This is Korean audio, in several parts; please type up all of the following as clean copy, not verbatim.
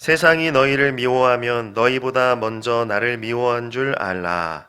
세상이 너희를 미워하면 너희보다 먼저 나를 미워한 줄 알라.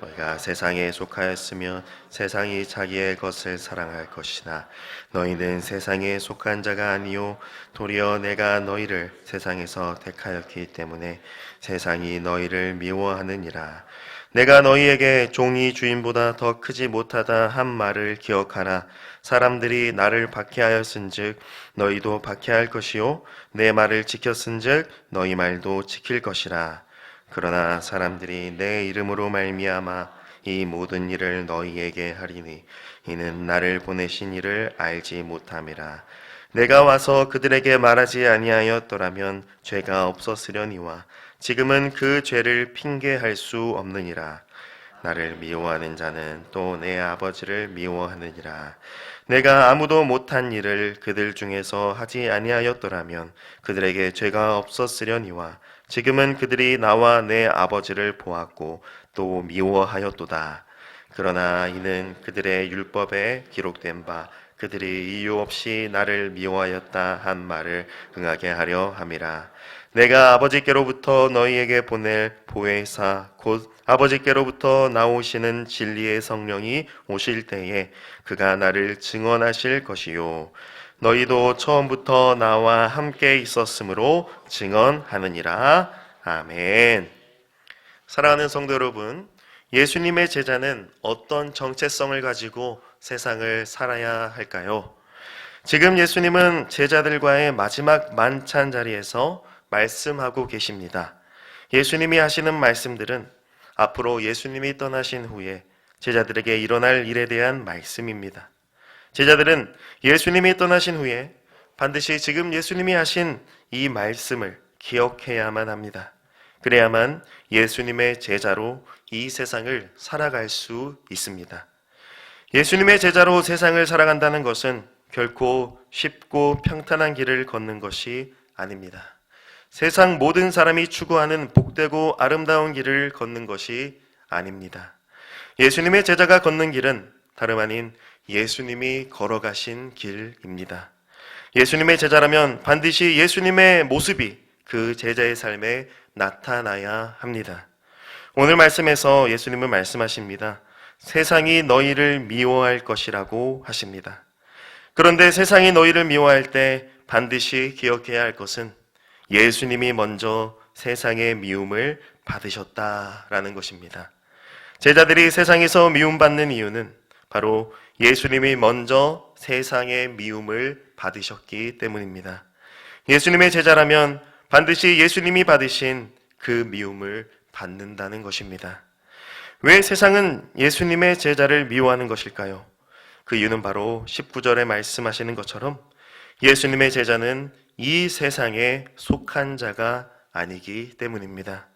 너희가 세상에 속하였으면 세상이 자기의 것을 사랑할 것이나 너희는 세상에 속한 자가 아니요 도리어 내가 너희를 세상에서 택하였기 때문에 세상이 너희를 미워하느니라. 내가 너희에게 종이 주인보다 더 크지 못하다 한 말을 기억하라. 사람들이 나를 박해하였은즉 너희도 박해할 것이요 내 말을 지켰은즉 너희 말도 지킬 것이라. 그러나 사람들이 내 이름으로 말미암아 이 모든 일을 너희에게 하리니 이는 나를 보내신 이를 알지 못함이라. 내가 와서 그들에게 말하지 아니하였더라면 죄가 없었으려니와 지금은 그 죄를 핑계할 수 없느니라. 나를 미워하는 자는 또 내 아버지를 미워하느니라. 내가 아무도 못한 일을 그들 중에서 하지 아니하였더라면 그들에게 죄가 없었으려니와 지금은 그들이 나와 내 아버지를 보았고 또 미워하였도다. 그러나 이는 그들의 율법에 기록된 바 그들이 이유 없이 나를 미워하였다 한 말을 응하게 하려 함이라. 내가 아버지께로부터 너희에게 보낼 보혜사 곧 아버지께로부터 나오시는 진리의 성령이 오실 때에 그가 나를 증언하실 것이요 너희도 처음부터 나와 함께 있었으므로 증언하느니라. 아멘. 사랑하는 성도 여러분, 예수님의 제자는 어떤 정체성을 가지고 세상을 살아야 할까요? 지금 예수님은 제자들과의 마지막 만찬 자리에서 말씀하고 계십니다. 예수님이 하시는 말씀들은 앞으로 예수님이 떠나신 후에 제자들에게 일어날 일에 대한 말씀입니다. 제자들은 예수님이 떠나신 후에 반드시 지금 예수님이 하신 이 말씀을 기억해야만 합니다. 그래야만 예수님의 제자로 이 세상을 살아갈 수 있습니다. 예수님의 제자로 세상을 살아간다는 것은 결코 쉽고 평탄한 길을 걷는 것이 아닙니다. 세상 모든 사람이 추구하는 복되고 아름다운 길을 걷는 것이 아닙니다. 예수님의 제자가 걷는 길은 다름 아닌 예수님이 걸어가신 길입니다. 예수님의 제자라면 반드시 예수님의 모습이 그 제자의 삶에 나타나야 합니다. 오늘 말씀에서 예수님은 말씀하십니다. 세상이 너희를 미워할 것이라고 하십니다. 그런데 세상이 너희를 미워할 때 반드시 기억해야 할 것은 예수님이 먼저 세상의 미움을 받으셨다라는 것입니다. 제자들이 세상에서 미움받는 이유는 바로 예수님이 먼저 세상의 미움을 받으셨기 때문입니다. 예수님의 제자라면 반드시 예수님이 받으신 그 미움을 받는다는 것입니다. 왜 세상은 예수님의 제자를 미워하는 것일까요? 그 이유는 바로 19절에 말씀하시는 것처럼 예수님의 제자는 이 세상에 속한 자가 아니기 때문입니다.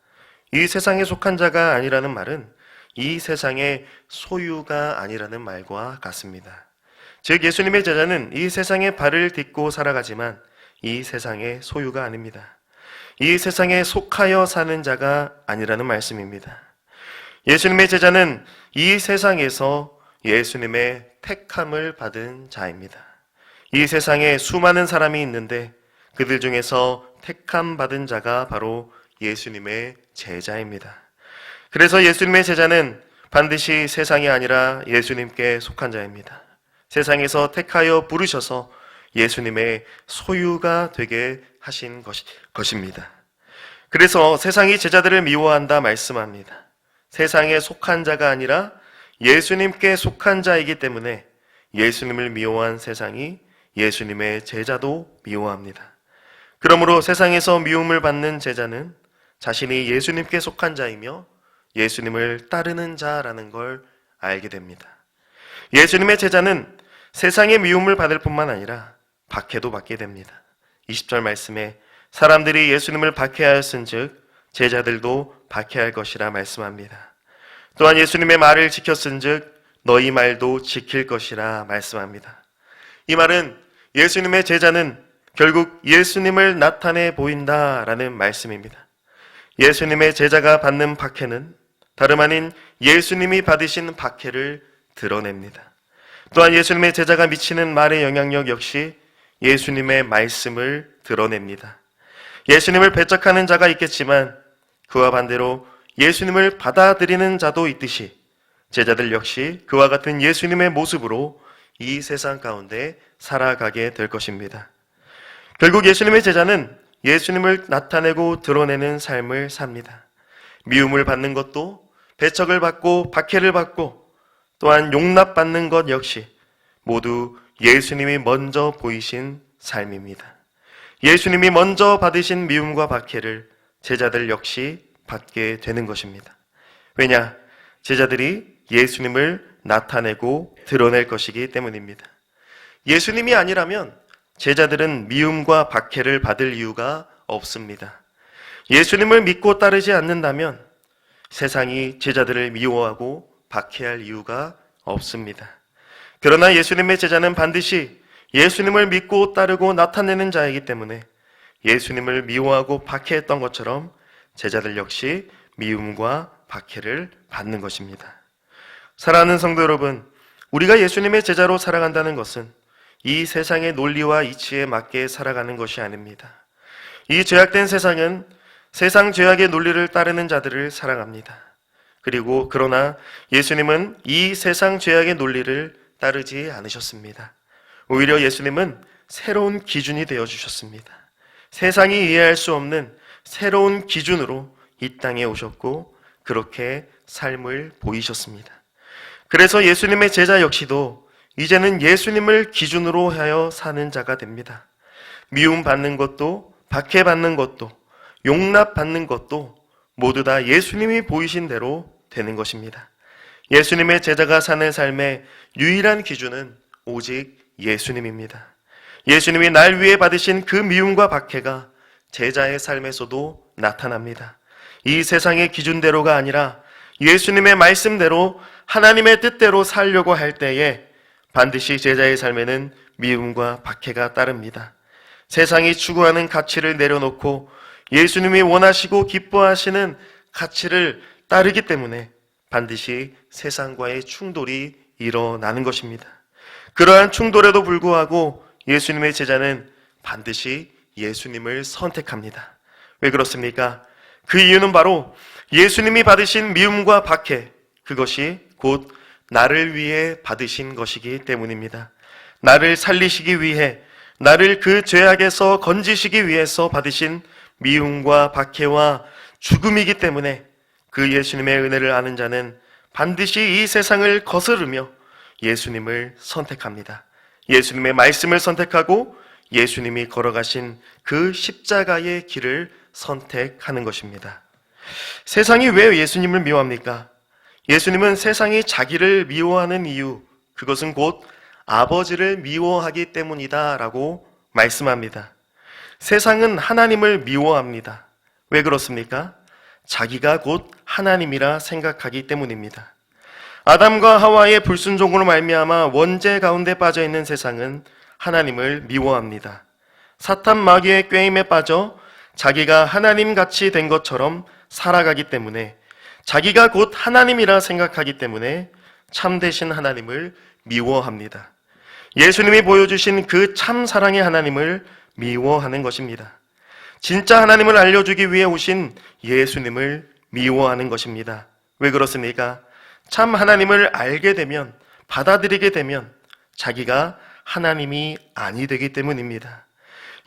이 세상에 속한 자가 아니라는 말은 이 세상의 소유가 아니라는 말과 같습니다. 즉 예수님의 제자는 이 세상에 발을 딛고 살아가지만 이 세상의 소유가 아닙니다. 이 세상에 속하여 사는 자가 아니라는 말씀입니다. 예수님의 제자는 이 세상에서 예수님의 택함을 받은 자입니다. 이 세상에 수많은 사람이 있는데 그들 중에서 택함 받은 자가 바로 예수님의 제자입니다. 그래서 예수님의 제자는 반드시 세상이 아니라 예수님께 속한 자입니다. 세상에서 택하여 부르셔서 예수님의 소유가 되게 하신 것입니다. 그래서 세상이 제자들을 미워한다 말씀합니다. 세상에 속한 자가 아니라 예수님께 속한 자이기 때문에 예수님을 미워한 세상이 예수님의 제자도 미워합니다. 그러므로 세상에서 미움을 받는 제자는 자신이 예수님께 속한 자이며 예수님을 따르는 자라는 걸 알게 됩니다. 예수님의 제자는 세상의 미움을 받을 뿐만 아니라 박해도 받게 됩니다. 20절 말씀에 사람들이 예수님을 박해하였은즉 제자들도 박해할 것이라 말씀합니다. 또한 예수님의 말을 지켰은즉 너희 말도 지킬 것이라 말씀합니다. 이 말은 예수님의 제자는 결국 예수님을 나타내 보인다라는 말씀입니다. 예수님의 제자가 받는 박해는 다름 아닌 예수님이 받으신 박해를 드러냅니다. 또한 예수님의 제자가 미치는 말의 영향력 역시 예수님의 말씀을 드러냅니다. 예수님을 배척하는 자가 있겠지만 그와 반대로 예수님을 받아들이는 자도 있듯이 제자들 역시 그와 같은 예수님의 모습으로 이 세상 가운데 살아가게 될 것입니다. 결국 예수님의 제자는 예수님을 나타내고 드러내는 삶을 삽니다. 미움을 받는 것도, 배척을 받고 박해를 받고 또한 용납받는 것 역시 모두 예수님이 먼저 보이신 삶입니다. 예수님이 먼저 받으신 미움과 박해를 제자들 역시 받게 되는 것입니다. 왜냐? 제자들이 예수님을 나타내고 드러낼 것이기 때문입니다. 예수님이 아니라면 제자들은 미움과 박해를 받을 이유가 없습니다. 예수님을 믿고 따르지 않는다면 세상이 제자들을 미워하고 박해할 이유가 없습니다. 그러나 예수님의 제자는 반드시 예수님을 믿고 따르고 나타내는 자이기 때문에 예수님을 미워하고 박해했던 것처럼 제자들 역시 미움과 박해를 받는 것입니다. 사랑하는 성도 여러분, 우리가 예수님의 제자로 살아간다는 것은 이 세상의 논리와 이치에 맞게 살아가는 것이 아닙니다. 이 죄악된 세상은 세상 죄악의 논리를 따르는 자들을 사랑합니다. 그러나 예수님은 이 세상 죄악의 논리를 따르지 않으셨습니다. 오히려 예수님은 새로운 기준이 되어주셨습니다. 세상이 이해할 수 없는 새로운 기준으로 이 땅에 오셨고 그렇게 삶을 보이셨습니다. 그래서 예수님의 제자 역시도 이제는 예수님을 기준으로 하여 사는 자가 됩니다. 미움받는 것도, 박해받는 것도, 용납받는 것도 모두 다 예수님이 보이신 대로 되는 것입니다. 예수님의 제자가 사는 삶의 유일한 기준은 오직 예수님입니다. 예수님이 날 위해 받으신 그 미움과 박해가 제자의 삶에서도 나타납니다. 이 세상의 기준대로가 아니라 예수님의 말씀대로 하나님의 뜻대로 살려고 할 때에 반드시 제자의 삶에는 미움과 박해가 따릅니다. 세상이 추구하는 가치를 내려놓고 예수님이 원하시고 기뻐하시는 가치를 따르기 때문에 반드시 세상과의 충돌이 일어나는 것입니다. 그러한 충돌에도 불구하고 예수님의 제자는 반드시 예수님을 선택합니다. 왜 그렇습니까? 그 이유는 바로 예수님이 받으신 미움과 박해, 그것이 곧 나를 위해 받으신 것이기 때문입니다. 나를 살리시기 위해, 나를 그 죄악에서 건지시기 위해서 받으신 미움과 박해와 죽음이기 때문에 그 예수님의 은혜를 아는 자는 반드시 이 세상을 거스르며 예수님을 선택합니다. 예수님의 말씀을 선택하고 예수님이 걸어가신 그 십자가의 길을 선택하는 것입니다. 세상이 왜 예수님을 미워합니까? 예수님은 세상이 자기를 미워하는 이유, 그것은 곧 아버지를 미워하기 때문이다 라고 말씀합니다. 세상은 하나님을 미워합니다. 왜 그렇습니까? 자기가 곧 하나님이라 생각하기 때문입니다. 아담과 하와의 불순종으로 말미암아 원죄 가운데 빠져있는 세상은 하나님을 미워합니다. 사탄 마귀의 꾀임에 빠져 자기가 하나님같이 된 것처럼 살아가기 때문에, 자기가 곧 하나님이라 생각하기 때문에 참되신 하나님을 미워합니다. 예수님이 보여주신 그 참 사랑의 하나님을 미워하는 것입니다. 진짜 하나님을 알려주기 위해 오신 예수님을 미워하는 것입니다. 왜 그렇습니까? 참 하나님을 알게 되면, 받아들이게 되면 자기가 하나님이 아니 되기 때문입니다.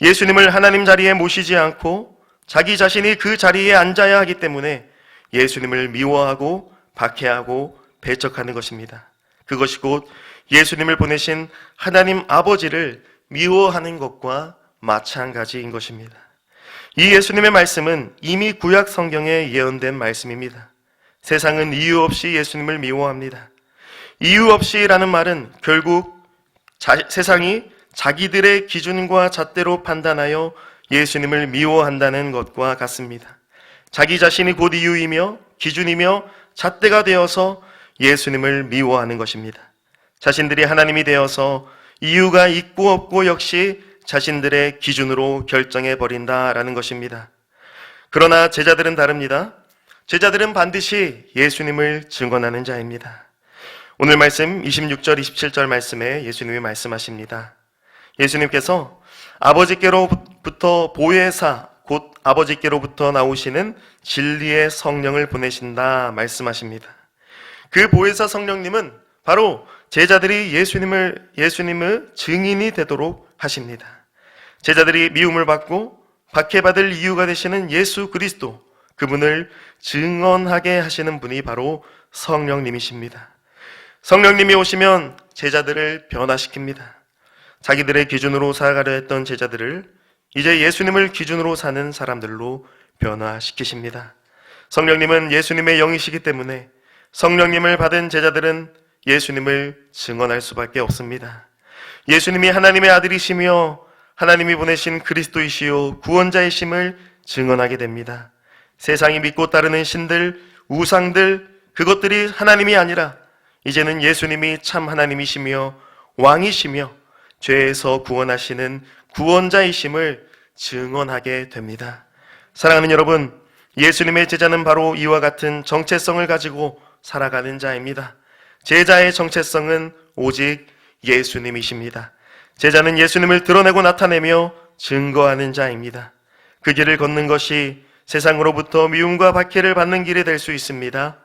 예수님을 하나님 자리에 모시지 않고 자기 자신이 그 자리에 앉아야 하기 때문에 예수님을 미워하고 박해하고 배척하는 것입니다. 그것이 곧 예수님을 보내신 하나님 아버지를 미워하는 것과 마찬가지인 것입니다. 이 예수님의 말씀은 이미 구약 성경에 예언된 말씀입니다. 세상은 이유 없이 예수님을 미워합니다. 이유 없이라는 말은 결국 세상이 자기들의 기준과 잣대로 판단하여 예수님을 미워한다는 것과 같습니다. 자기 자신이 곧 이유이며 기준이며 잣대가 되어서 예수님을 미워하는 것입니다. 자신들이 하나님이 되어서 이유가 있고 없고 역시 자신들의 기준으로 결정해버린다라는 것입니다. 그러나 제자들은 다릅니다. 제자들은 반드시 예수님을 증언하는 자입니다. 오늘 말씀 26절 27절 말씀에 예수님이 말씀하십니다. 예수님께서 아버지께로부터 보혜사 곧 아버지께로부터 나오시는 진리의 성령을 보내신다 말씀하십니다. 그 보혜사 성령님은 바로 제자들이 예수님의 증인이 되도록 하십니다. 제자들이 미움을 받고 박해받을 이유가 되시는 예수 그리스도, 그분을 증언하게 하시는 분이 바로 성령님이십니다. 성령님이 오시면 제자들을 변화시킵니다. 자기들의 기준으로 살아가려 했던 제자들을 이제 예수님을 기준으로 사는 사람들로 변화시키십니다. 성령님은 예수님의 영이시기 때문에 성령님을 받은 제자들은 예수님을 증언할 수밖에 없습니다. 예수님이 하나님의 아들이시며 하나님이 보내신 그리스도이시요 구원자이심을 증언하게 됩니다. 세상이 믿고 따르는 신들, 우상들, 그것들이 하나님이 아니라 이제는 예수님이 참 하나님이시며 왕이시며 죄에서 구원하시는 구원자이심을 증언하게 됩니다. 사랑하는 여러분, 예수님의 제자는 바로 이와 같은 정체성을 가지고 살아가는 자입니다. 제자의 정체성은 오직 예수님이십니다. 제자는 예수님을 드러내고 나타내며 증거하는 자입니다. 그 길을 걷는 것이 세상으로부터 미움과 박해를 받는 길이 될 수 있습니다.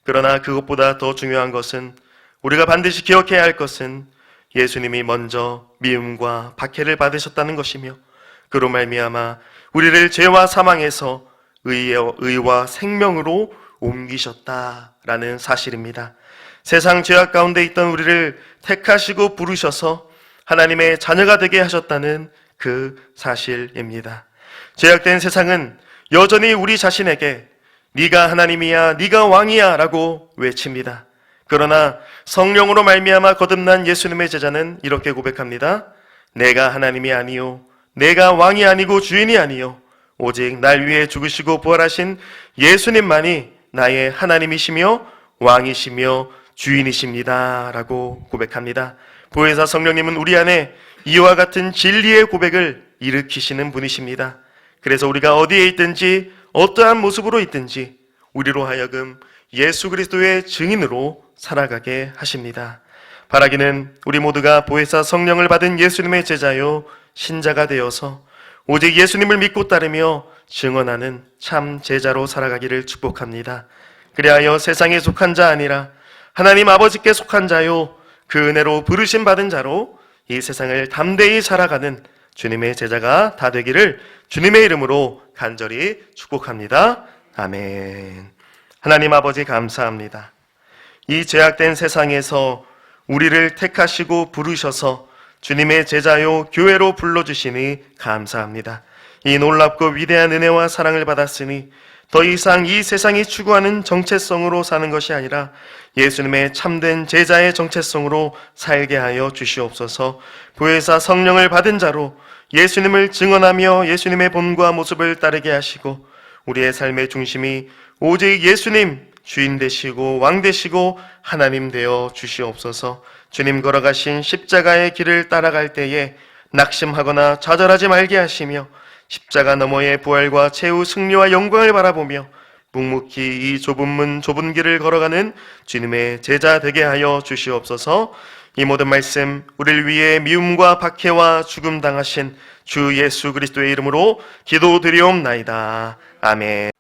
그러나 그것보다 더 중요한 것은, 우리가 반드시 기억해야 할 것은 예수님이 먼저 미움과 박해를 받으셨다는 것이며 그로 말미암아 우리를 죄와 사망에서 의와 생명으로 옮기셨다라는 사실입니다. 세상 죄악 가운데 있던 우리를 택하시고 부르셔서 하나님의 자녀가 되게 하셨다는 그 사실입니다. 죄악된 세상은 여전히 우리 자신에게 네가 하나님이야, 네가 왕이야 라고 외칩니다. 그러나 성령으로 말미암아 거듭난 예수님의 제자는 이렇게 고백합니다. 내가 하나님이 아니요, 내가 왕이 아니고 주인이 아니요, 오직 날 위해 죽으시고 부활하신 예수님만이 나의 하나님이시며 왕이시며 주인이십니다 라고 고백합니다. 보혜사 성령님은 우리 안에 이와 같은 진리의 고백을 일으키시는 분이십니다. 그래서 우리가 어디에 있든지 어떠한 모습으로 있든지 우리로 하여금 예수 그리스도의 증인으로 살아가게 하십니다. 바라기는 우리 모두가 보혜사 성령을 받은 예수님의 제자요 신자가 되어서 오직 예수님을 믿고 따르며 증언하는 참 제자로 살아가기를 축복합니다. 그리하여 세상에 속한 자 아니라 하나님 아버지께 속한 자요 그 은혜로 부르심 받은 자로 이 세상을 담대히 살아가는 주님의 제자가 다 되기를 주님의 이름으로 간절히 축복합니다. 아멘. 하나님 아버지 감사합니다. 이 죄악된 세상에서 우리를 택하시고 부르셔서 주님의 제자요 교회로 불러주시니 감사합니다. 이 놀랍고 위대한 은혜와 사랑을 받았으니 더 이상 이 세상이 추구하는 정체성으로 사는 것이 아니라 예수님의 참된 제자의 정체성으로 살게 하여 주시옵소서. 보혜사 성령을 받은 자로 예수님을 증언하며 예수님의 본과 모습을 따르게 하시고 우리의 삶의 중심이 오직 예수님 주인 되시고 왕 되시고 하나님 되어 주시옵소서. 주님 걸어가신 십자가의 길을 따라갈 때에 낙심하거나 좌절하지 말게 하시며 십자가 너머의 부활과 최후 승리와 영광을 바라보며 묵묵히 이 좁은 문 좁은 길을 걸어가는 주님의 제자 되게 하여 주시옵소서. 이 모든 말씀 우리를 위해 미움과 박해와 죽음 당하신 주 예수 그리스도의 이름으로 기도드리옵나이다. 아멘.